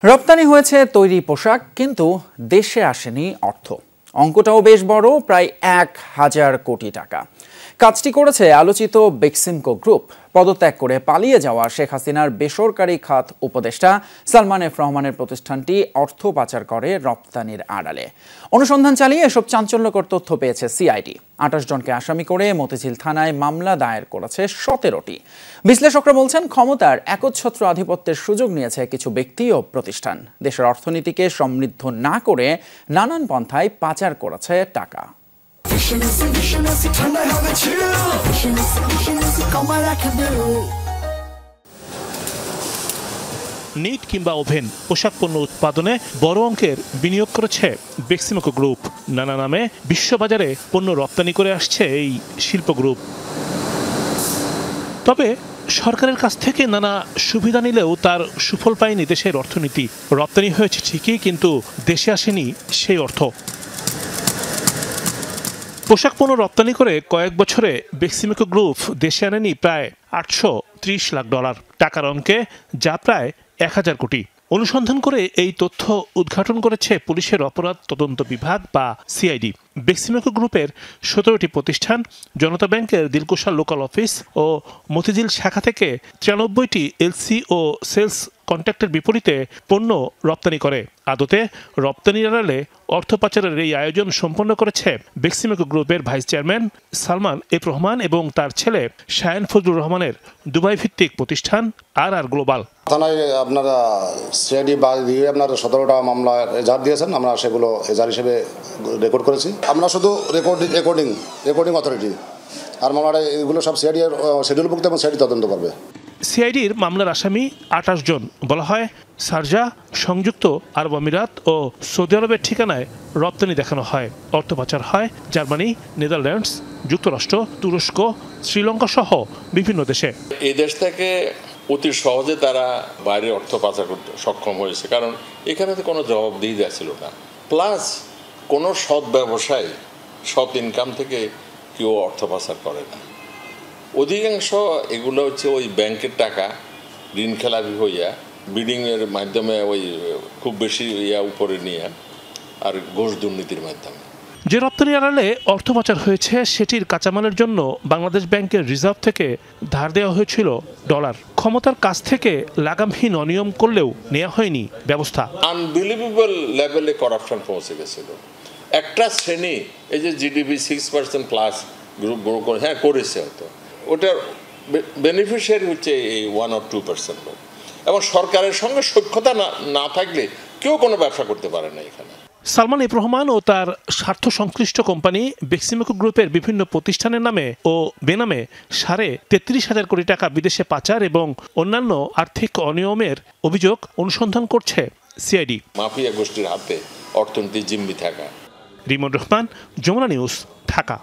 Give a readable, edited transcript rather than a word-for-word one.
রপ্তানি হয়েছে তৈরি পোশাক, কিন্তু দেশে আসেনি অর্থ। অঙ্কটাও বেশ বড়, প্রায় ১,০০০ কোটি টাকা। কাজটি করেছে আলোচিত বেক্সিমকো গ্রুপ। পদত্যাগ করে পালিয়ে যাওয়া শেখ হাসিনার বেসরকারি খাত উপদেষ্টা সালমান এফ রহমানের প্রতিষ্ঠানটি অর্থ পাচার করে রপ্তানির আড়ালে। অনুসন্ধান চালিয়ে এসব চাঞ্চল্যকর তথ্য পেয়েছে সিআইডি। ২৮ জনকে আসামি করে মতিঝিল থানায় মামলা দায়ের করেছে ১৭টি। বিশ্লেষকরা বলছেন, ক্ষমতার একচ্ছত্র আধিপত্যের সুযোগ নিয়েছে কিছু ব্যক্তি ও প্রতিষ্ঠান। দেশের অর্থনীতিকে সমৃদ্ধ না করে নানান পন্থায় পাচার করেছে টাকা। নিট কিংবা ওভেন পোশাক পণ্য উৎপাদনে বড় অঙ্কের বিনিয়োগ করেছে বেক্সিমকো গ্রুপ। নানা নামে বিশ্ববাজারে পণ্য রপ্তানি করে আসছে এই শিল্প গ্রুপ। তবে সরকারের কাছ থেকে নানা সুবিধা নিলেও তার সুফল পায়নি দেশের অর্থনীতি। রপ্তানি হয়েছে ঠিকই, কিন্তু দেশে আসেনি সেই অর্থ। পোশাক পণ্য রপ্তানি করে কয়েক বছরে বেক্সিমকো গ্রুপ দেশে আনেনি প্রায় $৮৩০ লাখ, টাকার অঙ্কে যা প্রায় ১,০০০ কোটি। অনুসন্ধান করে এই তথ্য উদ্ঘাটন করেছে পুলিশের অপরাধ তদন্ত বিভাগ বা সিআইডি। বেক্সিমকো গ্রুপের ১৭টি প্রতিষ্ঠান জনতা ব্যাংকের দিলকুশা লোকাল অফিস ও মতিঝিল শাখা থেকে ৯৩টি এলসি ও সেলস কন্ট্রাক্টের বিপরীতে পণ্য রপ্তানি করে। আদতে রপ্তানির আড়ালে অর্থ পাচারের এই আয়োজন সম্পন্ন করেছে বেক্সিমকো গ্রুপের vice chairman Salman F Rahman এবং তার ছেলে শায়ান ফজলুর রহমানের দুবাই ভিত্তিক প্রতিষ্ঠান আর গ্লোবাল। থানায় আপনারা সিআইডি দিয়ে আপনারা ১৭টা মামলা এজাহার দিয়েছেন, আমরা সেগুলো এজাহার হিসেবে রেকর্ড করেছি। আমরা শুধু রেকর্ডিং অথরিটি, আর মামলাটা এগুলো সব সিআইডি শিডিউলভুক্ত এবং সিআইডি তদন্ত করবে। সিআইডির মামলার আসামি ২৮ জন। বলা হয়, শারজা, সংযুক্ত আরব আমিরাত ও সৌদি আরবের ঠিকানায় রপ্তানি দেখানো হয়। অর্থ পাচার হয় জার্মানি, নেদারল্যান্ডস, যুক্তরাষ্ট্র, তুরস্ক, শ্রীলঙ্কা সহ বিভিন্ন দেশে। এই দেশ থেকে অতি সহজে তারা বাইরে অর্থ পাচার করতে সক্ষম হয়েছে, কারণ এখানে তো কোনো জবাবদিহি ছিল না। প্লাস কোনো সৎ ব্যবসায় সৎ ইনকাম থেকে কেউ অর্থ পাচার করে না। অধিকাংশ এগুলো হচ্ছে ওই ব্যাংকের টাকা ঋণ খেলাপি হইয়া বিডিংয়ের মাধ্যমে ওই খুব বেশি উপরে নিয়ে আর ঘুষ দুর্নীতির মাধ্যমে। যে রপ্তানি আড়ালে অর্থ পাচার হয়েছে সেটির কাঁচামালের জন্য বাংলাদেশ ব্যাংকের রিজার্ভ থেকে ধার দেওয়া হয়েছিল ডলার। ক্ষমতার কাছ থেকে লাগামহীন অনিয়ম করলেও নেওয়া হয়নি ব্যবস্থা। আনবিলিভেবল লেভেলে কারাপশন পৌঁছে গেছিল। একটা শ্রেণী, এই যে জিডিপি 6% প্লাস গ্রুপ করেছে, হয়তো ওটার বেনিফিশিয়ারি হচ্ছে এই 1 or 2% লোক, এবং সরকারের সঙ্গে সখ্যতা না থাকলে কেউ কোনো ব্যবসা করতে পারে না এখানে। সালমান এফ রহমান ও তার স্বার্থ সংশ্লিষ্ট কোম্পানি বেক্সিমকো গ্রুপের বিভিন্ন প্রতিষ্ঠানের নামে ও বেনামে ৩৩,৫০০ কোটি টাকা বিদেশে পাচার এবং অন্যান্য আর্থিক অনিয়মের অভিযোগ অনুসন্ধান করছে সিআইডি। মাফিয়া গোষ্ঠীর হাতে অর্থনীতি জিম্মি থাকা। রিমন রহমান, যমুনা নিউজ, ঢাকা।